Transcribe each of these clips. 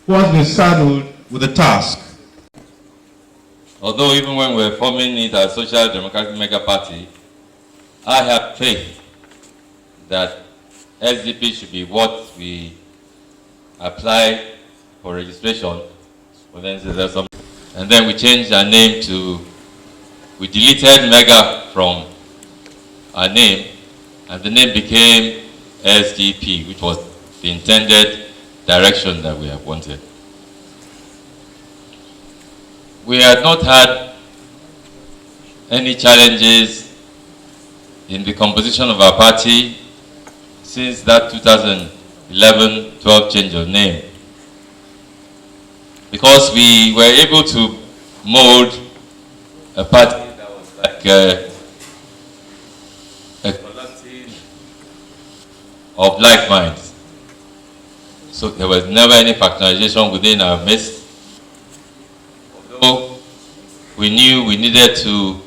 who has been saddled with the task. Although even when we were forming it as Social Democratic Mega Party, I have faith that SDP should be what we apply for registration. And then we changed our name to, we deleted Mega from our name, and the name became SDP, which was the intended direction that we have wanted. We had not had any challenges in the composition of our party since that 2011-12 change of name, because we were able to mold a party that was like a collective of like minds. So there was never any factionalization within our midst. Although we knew we needed to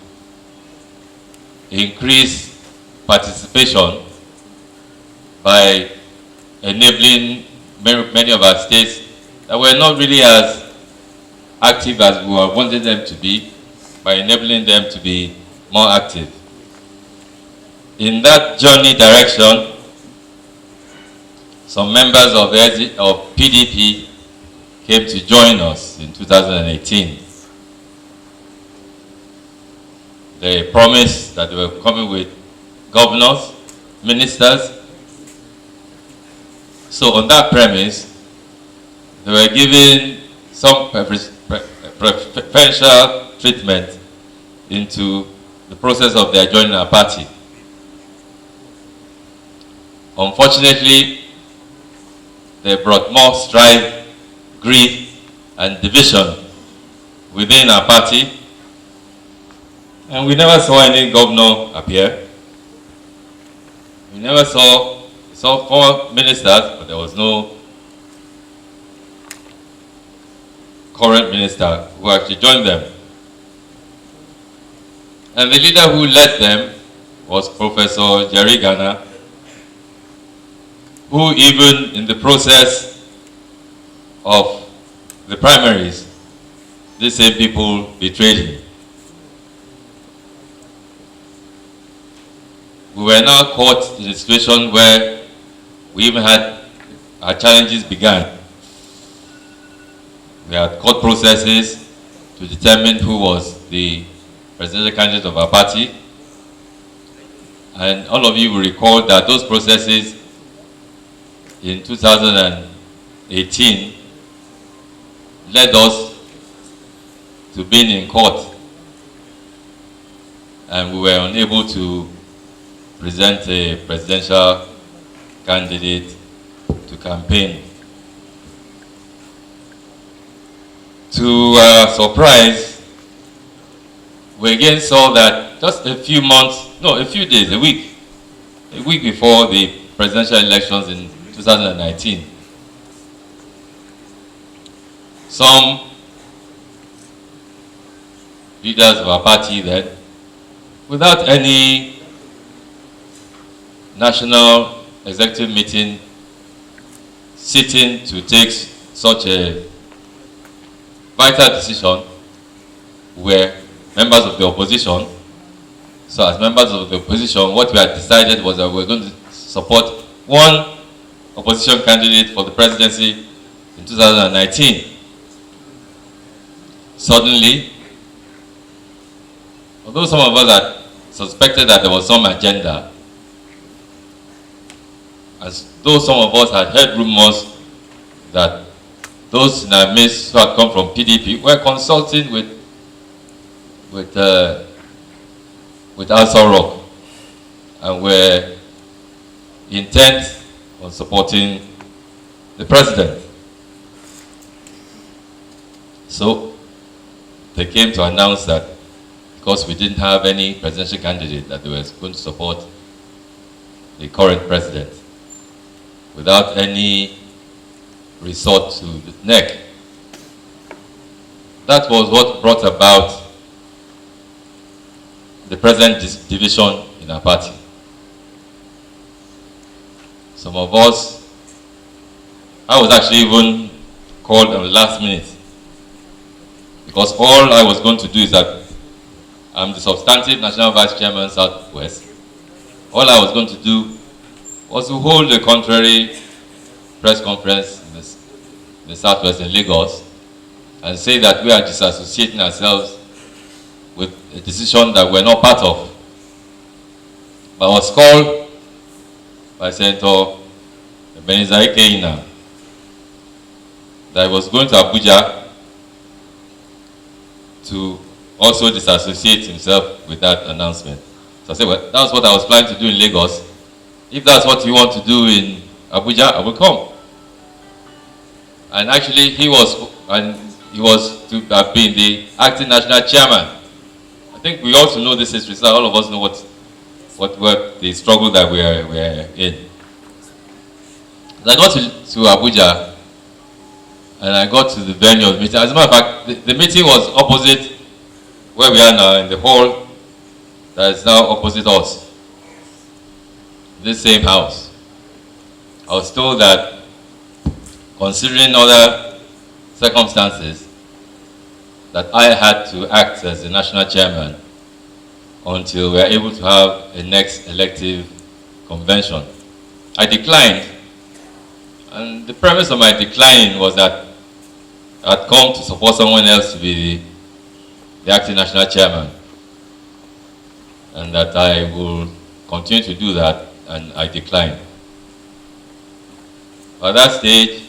increase participation by enabling many of our states that were not really as active as we wanted them to be, by enabling them to be more active. In that journey direction, some members of PDP came to join us in 2018. They promised that they were coming with governors, ministers. So on that premise, they were given some preferential treatment into the process of their joining our party. Unfortunately, they brought more strife, grief, and division within our party, and we never saw any governor appear. We never saw former ministers, but there was no current minister who actually joined them. And the leader who led them was Professor Jerry Ghana, who even in the process of the primaries, these same people betrayed him. We were now caught in a situation where we even had our challenges began. We had court processes to determine who was the presidential candidate of our party. And all of you will recall that those processes in 2018 led us to being in court, and we were unable to present a presidential candidate to campaign. To our surprise, we again saw that just a few days, a week before the presidential elections in 2019, some leaders of our party then, without any national executive meeting sitting to take such a vital decision, were members of the opposition. So as members of the opposition, what we had decided was that we were going to support one opposition candidate for the presidency in 2019. Suddenly, although some of us had suspected that there was some agenda, as though some of us had heard rumors that those in our midst who had come from PDP were consulting with Alsa Rock and were intent on supporting the president. So they came to announce that because we didn't have any presidential candidate, that they were going to support the current president without any resort to the neck. That was what brought about the present division in our party. Some of us, I was actually even called on the last minute. Because all I was going to do is that I'm the substantive National Vice Chairman Southwest. All I was going to do was to hold a contrary press conference in the Southwest in Lagos and say that we are disassociating ourselves with a decision that we're not part of. But I was called by Senator Ebenezer Ikeyina that I was going to Abuja to also disassociate himself with that announcement. So I said, well, that's what I was planning to do in Lagos. If that's what you want to do in Abuja, I will come. And actually, he was to have been the acting national chairman. I think we also know this history, so all of us know what the struggle that we're in. So I got to Abuja, and I got to the venue of the meeting. As a matter of fact, the meeting was opposite where we are now, in the hall that is now opposite us, this same house. I was told that, considering other circumstances, that I had to act as the national chairman until we are able to have a next elective convention. I declined, and the premise of my decline was that I'd come to support someone else to be the acting national chairman, and that I will continue to do that, and I declined. At that stage,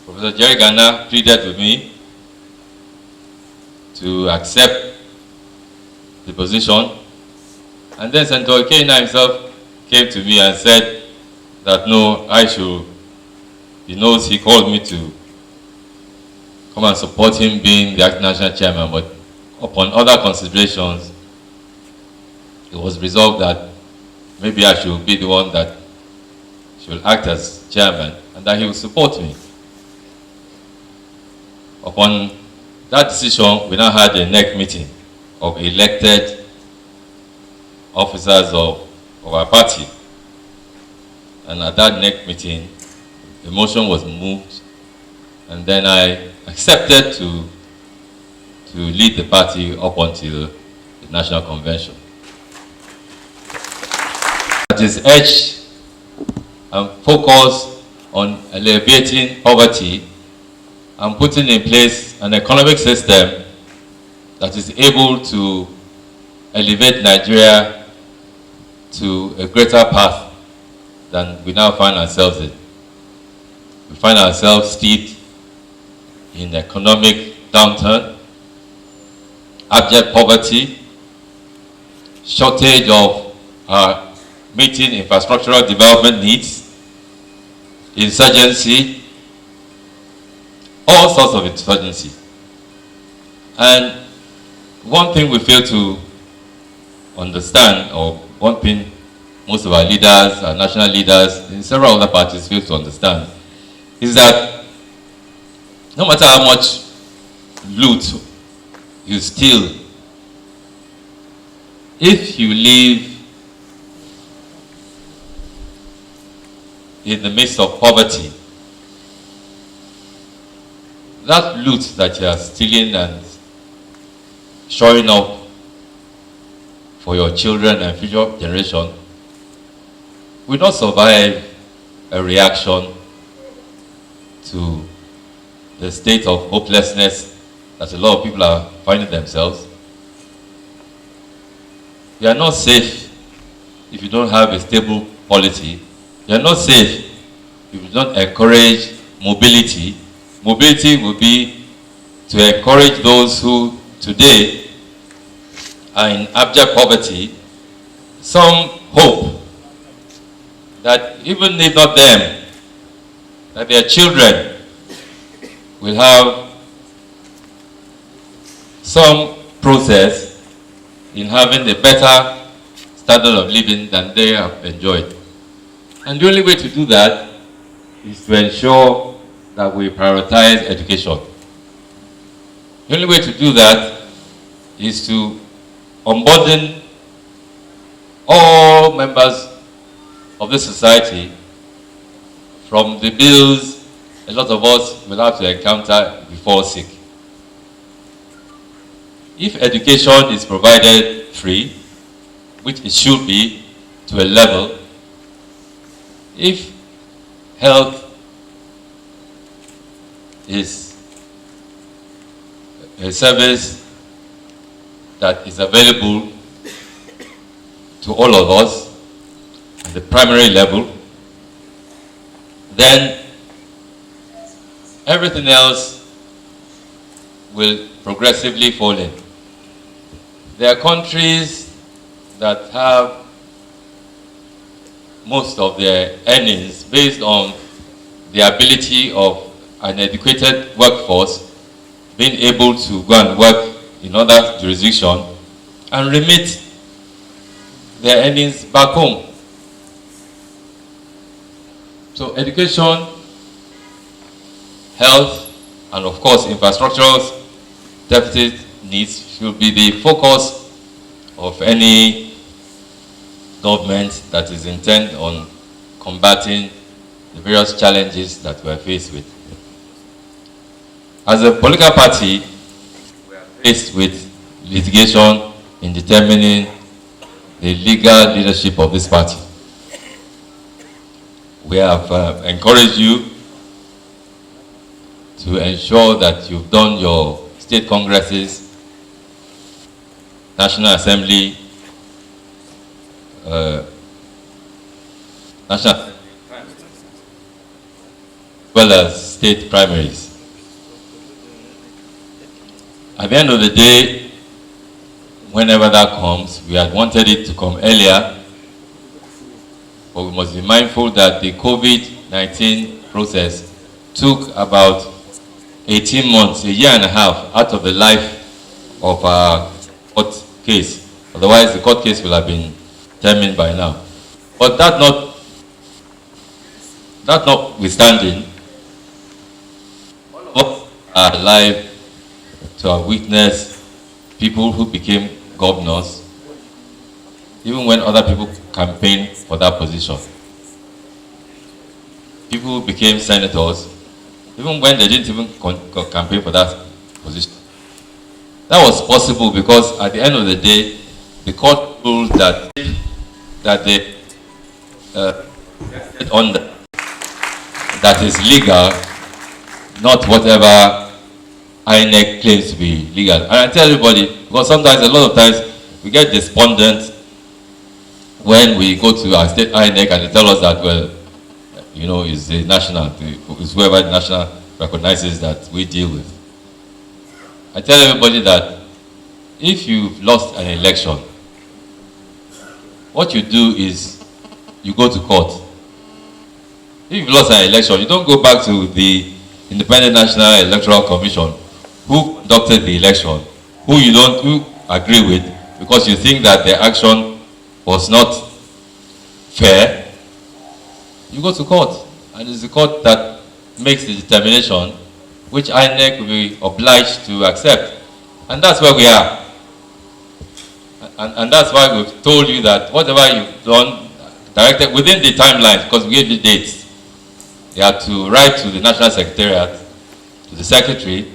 Professor Jerry Ghana pleaded with me to accept the position, and then Senator Ikeyina himself came to me and said that no, I should, he knows he called me to come and support him being the acting national chairman, but upon other considerations, it was resolved that maybe I should be the one that should act as chairman, and that he will support me. Upon that decision, we now had a NEC meeting of elected officers of our party. And at that NEC meeting, the motion was moved, and then I accepted to lead the party up until the National Convention. That is edge and focus on alleviating poverty and putting in place an economic system that is able to elevate Nigeria to a greater path than we now find ourselves in. We find ourselves steeped in economic downturn, abject poverty, shortage of meeting infrastructural development needs, insurgency, all sorts of insurgency. And one thing we fail to understand, or one thing most of our leaders, our national leaders in several other parties fail to understand, is that no matter how much loot you steal, if you live in the midst of poverty, that loot that you are stealing and showing up for your children and future generation will not survive a reaction to the state of hopelessness that a lot of people are finding themselves. You are not safe if you don't have a stable polity. You are not safe if you don't encourage mobility. Mobility will be to encourage those who today are in abject poverty some hope that even if not them, that their children will have some process in having a better standard of living than they have enjoyed. And the only way to do that is to ensure that we prioritize education. The only way to do that is to unburden all members of this society from the bills a lot of us will have to encounter if we fall sick. If education is provided free, which it should be to a level, if health is a service that is available to all of us at the primary level, then everything else will progressively fall in. There are countries that have most of their earnings based on the ability of an educated workforce being able to go and work in other jurisdictions and remit their earnings back home. So education, health, and of course infrastructural deficit needs should be the focus of any government that is intent on combating the various challenges that we are faced with. As a political party, we are faced with litigation in determining the legal leadership of this party. We have encouraged you to ensure that you've done your state congresses, National Assembly, as well as state primaries. At the end of the day, whenever that comes, we had wanted it to come earlier, but we must be mindful that the COVID-19 process took about 18 months, a year and a half, out of the life of our court case. Otherwise, the court case will have been determined by now. But that notwithstanding, all of us are alive to have witnessed people who became governors, even when other people campaigned for that position. People who became senators, even when they didn't even campaign for that position. That was possible because at the end of the day, the court ruled that they that is legal, not whatever INEC claims to be legal. And I tell everybody, because sometimes, a lot of times, we get despondent when we go to our state INEC and they tell us that, well, you know, it's the national, it's whoever the national recognizes that we deal with. I tell everybody that if you've lost an election, what you do is you go to court. If you've lost an election, you don't go back to the Independent National Electoral Commission who conducted the election, who agree with, because you think that their action was not fair. You go to court, and it's the court that makes the determination which INEC will be obliged to accept. And that's where we are. And that's why we've told you that whatever you've done, directed within the timeline, because we gave you dates, you have to write to the National Secretariat, to the Secretary,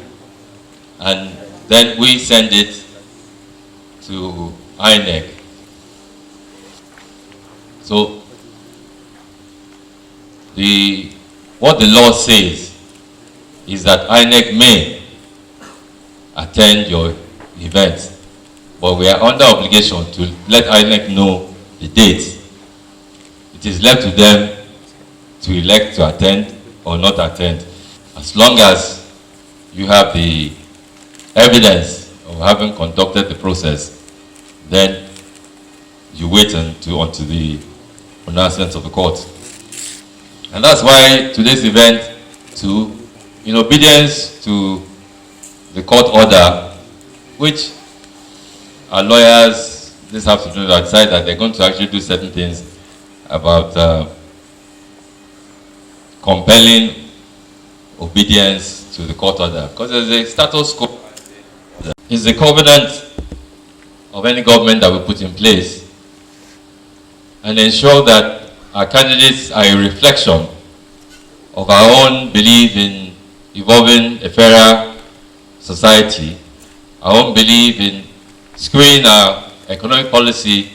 and then we send it to INEC. So, what the law says is that INEC may attend your event, but we are under obligation to let INEC know the date. It is left to them to elect to attend or not attend, as long as you have the evidence of having conducted the process. Then you wait until the pronouncement of the court. And that's why today's event, in obedience to the court order, which our lawyers this afternoon decide that they're going to actually do certain things about compelling obedience to the court order. Because there's a status quo. It's the covenant of any government that we put in place and ensure that our candidates are a reflection of our own belief in evolving a fairer society, our own belief in skewing our economic policy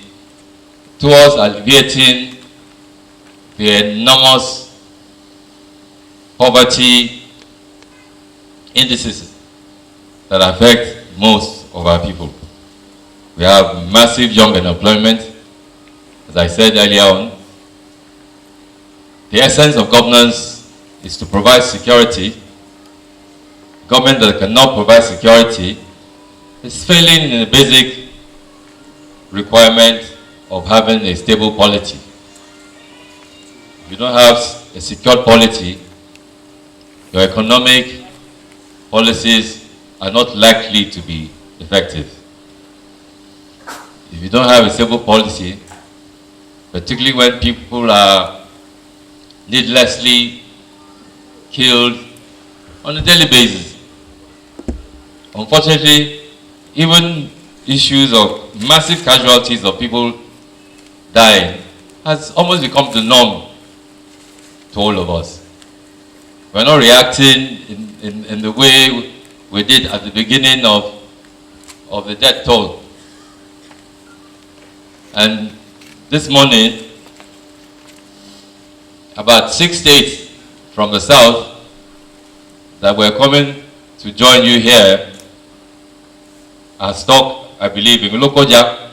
towards alleviating the enormous poverty indices that affect most of our people. We have massive young unemployment, as I said earlier on. The essence of governance is to provide security. Government that cannot provide security is failing in the basic requirement of having a stable polity. If you don't have a secure polity, your economic policies are not likely to be effective. If you don't have a stable policy, particularly when people are needlessly killed on a daily basis. Unfortunately, even issues of massive casualties of people dying has almost become the norm to all of us. We're not reacting in the way we did at the beginning of the death toll. And this morning, about 6 states from the south that were coming to join you here are stuck, I believe, in Lokoja,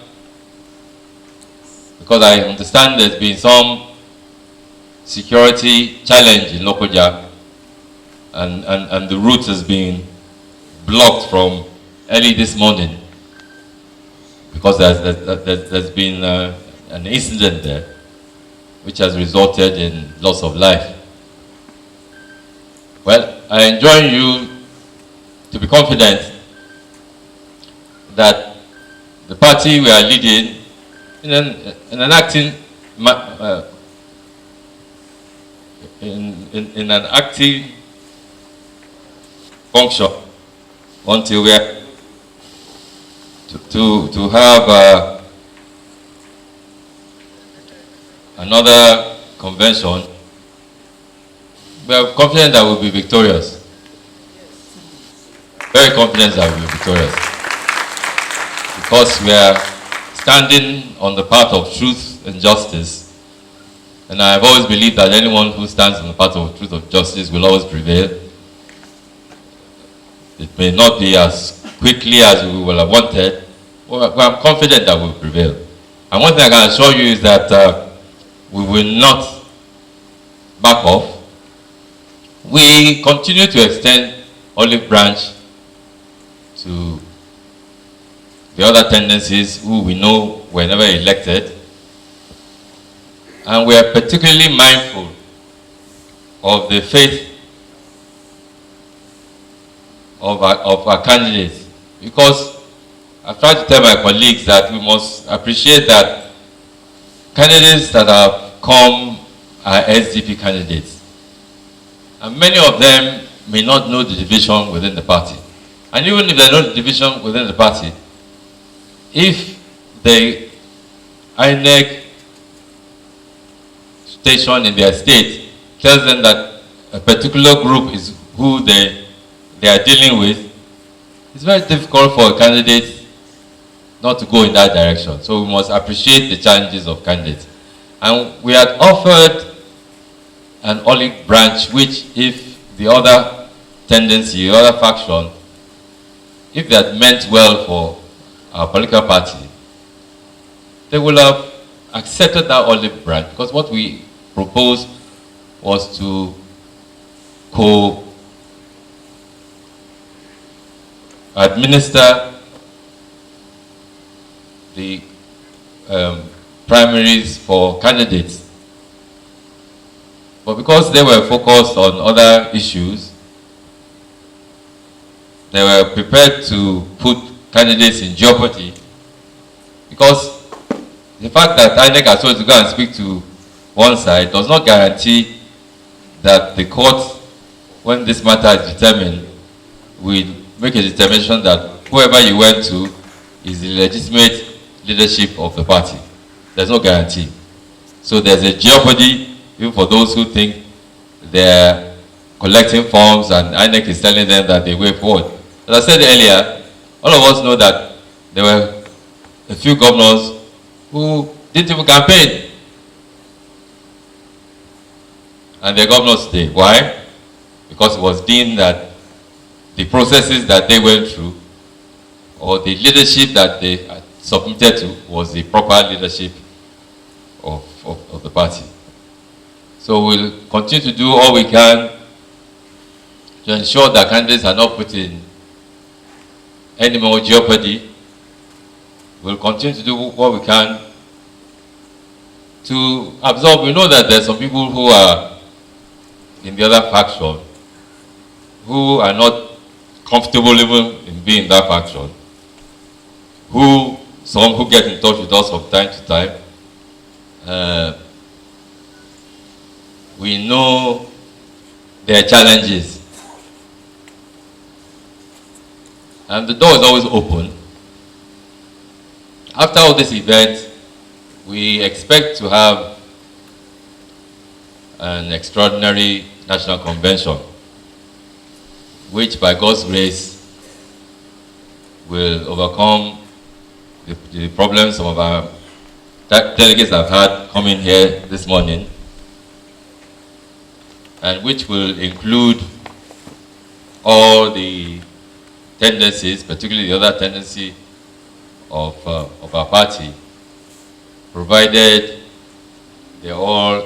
because I understand there's been some security challenge in Lokoja, and the route has been blocked from early this morning because there's been an incident there which has resulted in loss of life. Well, I enjoin you to be confident that the party we are leading in an acting in an active function until we are to have another convention. We are confident that we'll be victorious. Very confident that we'll be victorious. Because we are standing on the path of truth and justice. And I've always believed that anyone who stands on the path of truth and justice will always prevail. It may not be as quickly as we will have wanted, but I'm confident that we'll prevail. And one thing I can assure you is that we will not back off. We continue to extend olive branch to the other tendencies who we know were never elected. And we are particularly mindful of the faith of our candidates, because I've tried to tell my colleagues that we must appreciate that candidates that have come are SDP candidates. And many of them may not know the division within the party. And even if they know the division within the party, if the INEC station in their state tells them that a particular group is who they are dealing with, it's very difficult for a candidate not to go in that direction. So we must appreciate the challenges of candidates. And we had offered an olive branch, which if the other tendency, the other faction, if they had meant well for our political party, they would have accepted that olive branch, because what we proposed was to administer the primaries for candidates. But because they were focused on other issues, they were prepared to put candidates in jeopardy, because the fact that INEC has told to go and speak to one side does not guarantee that the court, when this matter is determined, will make a determination that whoever you went to is the legitimate leadership of the party. There's no guarantee. So there's a jeopardy even for those who think they're collecting forms and INEC is telling them that they way forward. As I said earlier, all of us know that there were a few governors who didn't even campaign. And they're governors today. Why? Because it was deemed that the processes that they went through or the leadership that they submitted to was the proper leadership of the party. So we'll continue to do all we can to ensure that candidates are not put in any more jeopardy. We'll continue to do what we can to absorb. We know that there's some people who are in the other faction who are not comfortable even in being in that faction, some who get in touch with us from time to time. We know their challenges. And the door is always open. After all this event, we expect to have an extraordinary National Convention, which by God's grace will overcome the problems some of our delegates have had coming here this morning, and which will include all the tendencies, particularly the other tendency of our party, provided they all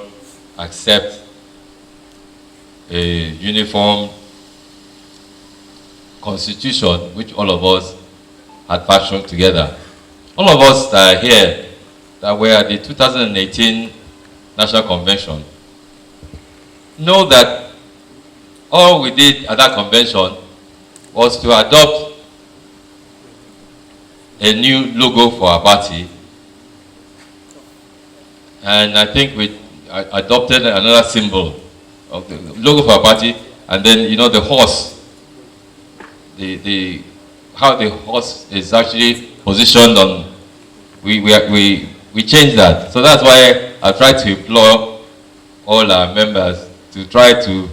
accept a uniform constitution which all of us had fashioned together. All of us that are here that were at the 2018 National Convention know that all we did at that convention was to adopt a new logo for our party, and I think we adopted another symbol of the logo for our party, and then the horse, how the horse is actually positioned on. We changed that, so that's why I try to implore all our members to try to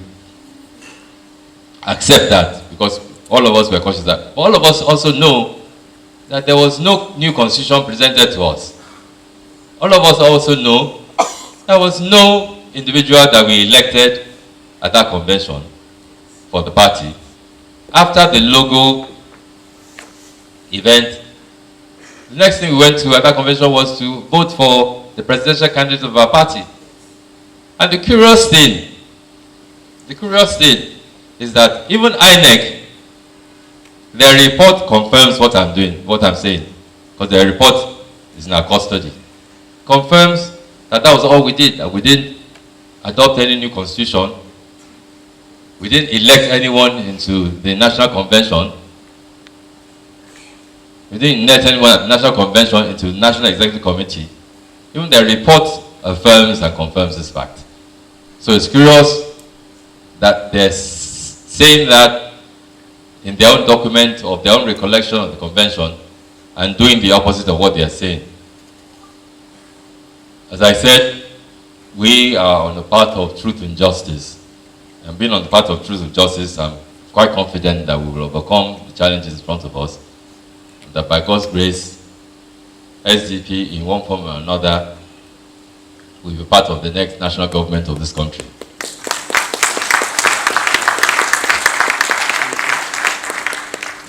accept that, because all of us were conscious of that. All of us also know that there was no new constitution presented to us. All of us also know there was no individual that we elected at that convention for the party. After the logo event, the next thing we went to at that convention was to vote for the presidential candidate of our party. And the curious thing is that even INEC, their report confirms what I'm doing, what I'm saying, because their report is in our custody. Confirms that was all we did, that we didn't adopt any new constitution. We didn't elect anyone into the National Convention. We didn't elect anyone at the National Convention into the National Executive Committee. Even their report affirms and confirms this fact. So it's curious that they're saying that in their own document of their own recollection of the convention and doing the opposite of what they are saying. As I said, we are on the path of truth and justice. And being on the path of truth and justice, I'm quite confident that we will overcome the challenges in front of us. And that by God's grace, SDP in one form or another will be part of the next national government of this country.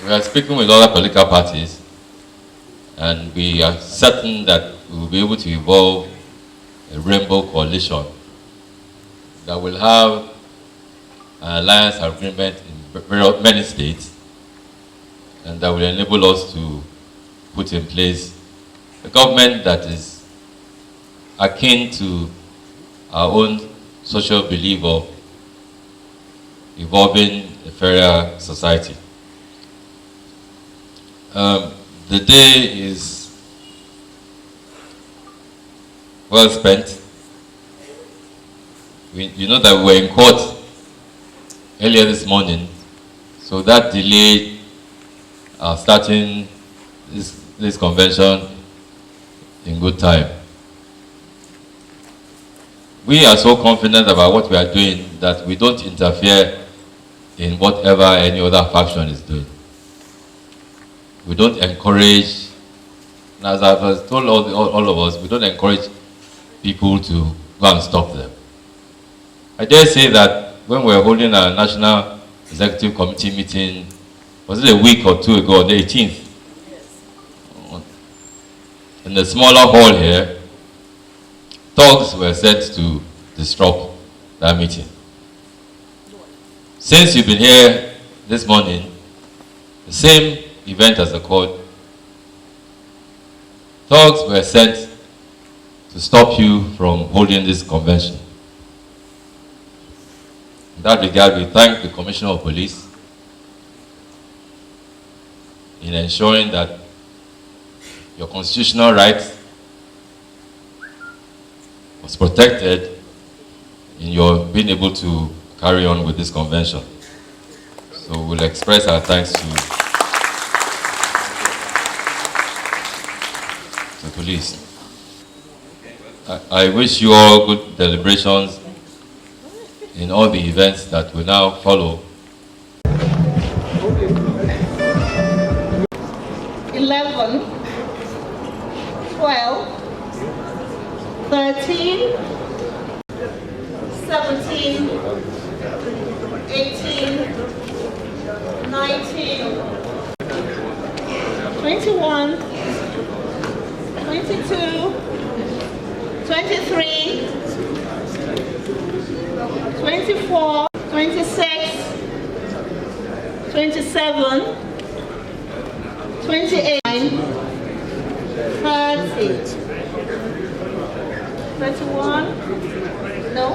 We are speaking with other political parties, and we are certain that we will be able to evolve a rainbow coalition that will have an alliance agreement in many states, and that will enable us to put in place a government that is akin to our own social belief of evolving a fairer society. The day is well spent. You know that we were in court earlier this morning, so that delayed starting this convention in good time. we are so confident about what we are doing that we don't interfere in whatever any other faction is doing. We don't encourage, and as I've told all of us, we don't encourage people to go and stop them. I dare say that when we were holding a National Executive Committee meeting, was it a week or two ago, on the 18th? Yes. In the smaller hall here, thugs were set to disrupt that meeting. Since you've been here this morning, the same event has occurred. Thugs were sent to stop you from holding this convention. In that regard, we thank the Commissioner of Police in ensuring that your constitutional rights was protected in your being able to carry on with this convention. So we'll express our thanks to the police. I wish you all good deliberations in all the events that will now follow. 11, 12, 13, 17, 18, 19, 21, 22, 23, 24, 26, 27, 28, 30, 31, no?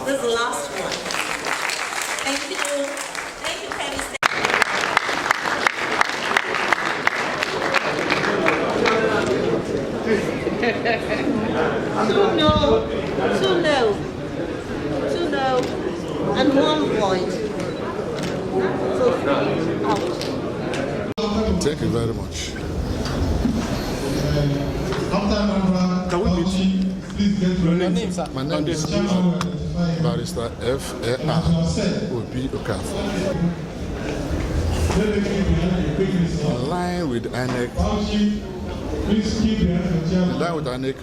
This is the last one. Thank you. Thank you, President. Two no, and 1 point. So 3 out. Thank you very much. Can we meet? Please get your name, sir. My name is Barrister F.A.R. Obi Okafor. In line with INEC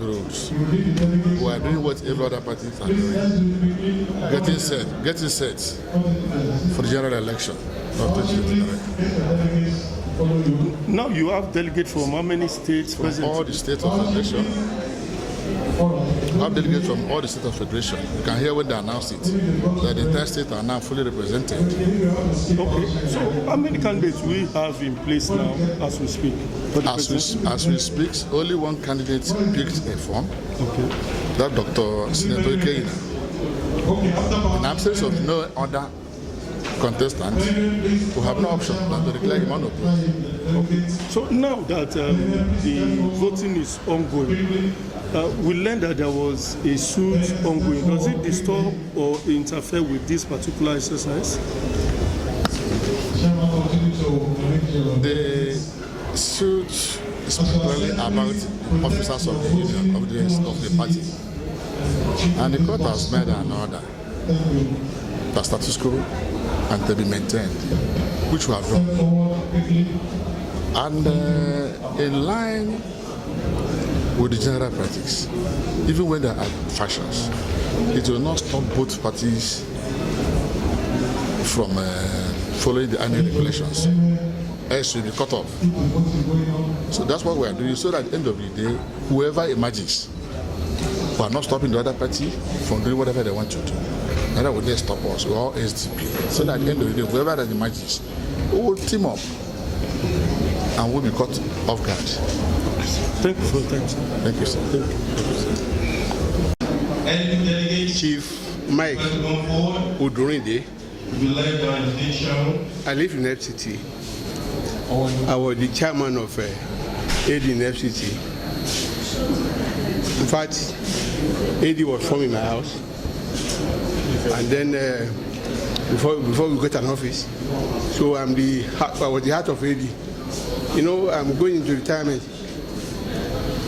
rules, we are doing what every other parties are doing. Getting set for the general election of 2023. Now you have delegates from how many states? From all the states of federation. We have delegates from all the states of federation. You can hear when they announce it, that the entire states are now fully represented. Okay, so how many candidates we have in place now as we speak? As we speak, only one candidate picked a form. Okay. That Dr. Senator Ikeyina. In absence of no other contestant, we have no option than to declare him unopposed. Okay. So now that the voting is ongoing, we learned that there was a suit ongoing. Does it disturb or interfere with this particular exercise? The suit is particularly about officers of the union, of the party. And the court has made an order, the status quo, and to be maintained, which we have done. And in line with the general practice, even when there are factions, it will not stop both parties from following the annual regulations. Else will be cut off. So that's what we are doing, so that at the end of the day, whoever emerges, we are not stopping the other party from doing whatever they want to do. Neither will they stop us. We're all SDP. So that at the end of the day, whoever that emerges, we will team up and we'll be caught off guard. Thank you for your time, sir. Thank you, sir. Any delegate Chief Mike Odunrinde. I live in FCT. I was the chairman of AD in FCT. In fact, AD was formed in my house. And then before we got an office, so I was the heart of AD. You know, I'm going into retirement.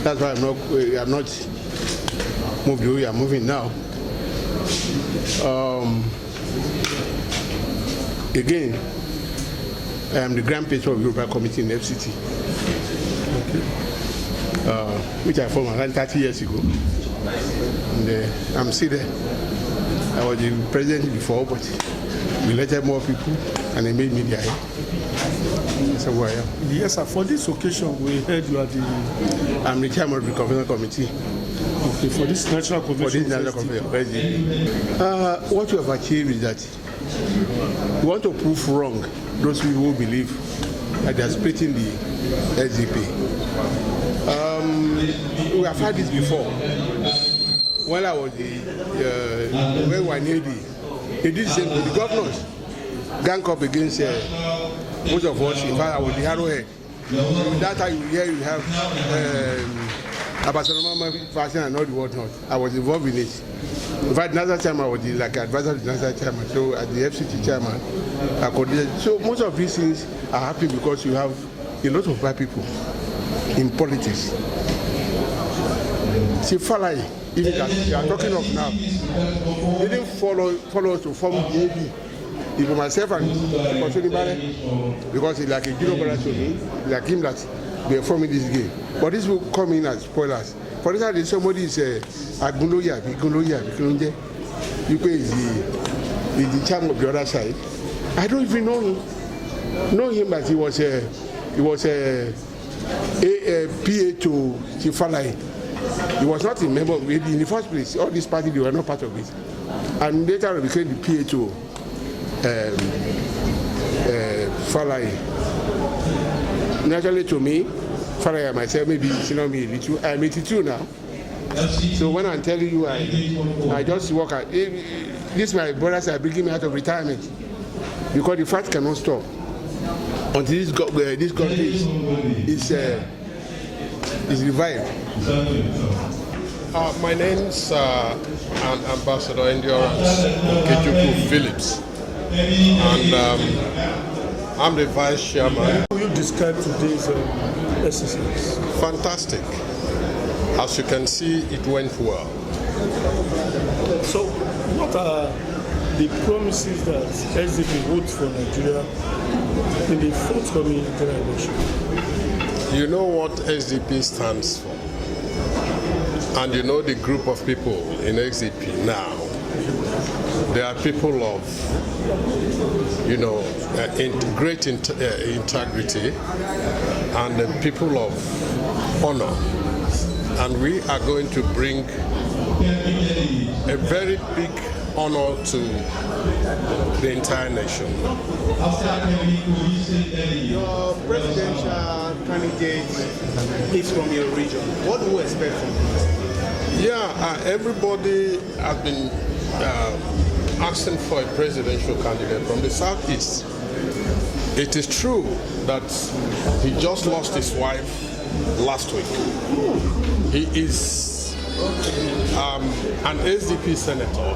That's why I'm not moved the way I'm moving now. Again, I am the Grand Patron of Yoruba Committee in FCT, which I formed around 30 years ago. And I'm still there. I was the president before, but we elected more people and they made me the head. That's who I am. Yes, sir. For this occasion, we heard you are the... I'm the chairman of the Convention Committee. Okay, for this National Convention. For this National Convention. What we have achieved is that we want to prove wrong those people who believe that they are splitting the SDP. We have had this before. When I was when we were near they did the same thing. The governors gang up against most of us. In fact, I was the arrowhead. That time you have Abasanoma fashion and all the whatnot. I was involved in it. In fact, National Chairman was like advisor to the National Chairman. So as the FCT Chairman, I coordinated. So most of these things are happening because you have a lot of black people in politics. See, Falai, even that you are talking of now, they didn't follow us to form the AD. It was myself and Supo Shonibare, because it's like a junior brother to me, like him that they are forming this game. But this will come in as spoilers. For instance, somebody is Agunoya, UK is the chairman of the other side. I don't even know him. Know him, but he was a PA to Falai. He was not a member of it in the first place. All this party, they were not part of it. And later he became the PA to Falai. Naturally to me, Falai and myself, maybe you know me a little. I'm 82 now. So when I'm telling you, I just work at this. My brothers are bringing me out of retirement because the fight cannot stop until this country is revived. My name's Ambassador Endurance Kejuku Phillips, and I'm the Vice Chairman. How will you describe today's exercise? Fantastic. As you can see, it went well. So, what are the promises that SDP holds for Nigeria in the forthcoming general election? You know what SDP stands for, and you know the group of people in SDP now. They are people of, great integrity and people of honor. And we are going to bring a very big honor to the entire nation. Your presidential candidate is from your region. What do you expect from him? Yeah, everybody has been asking for a presidential candidate from the Southeast. It is true that he just lost his wife last week. He is an SDP senator.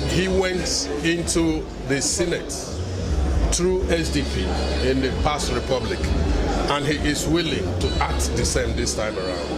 He went into the Senate through SDP in the past republic, and he is willing to act the same this time around.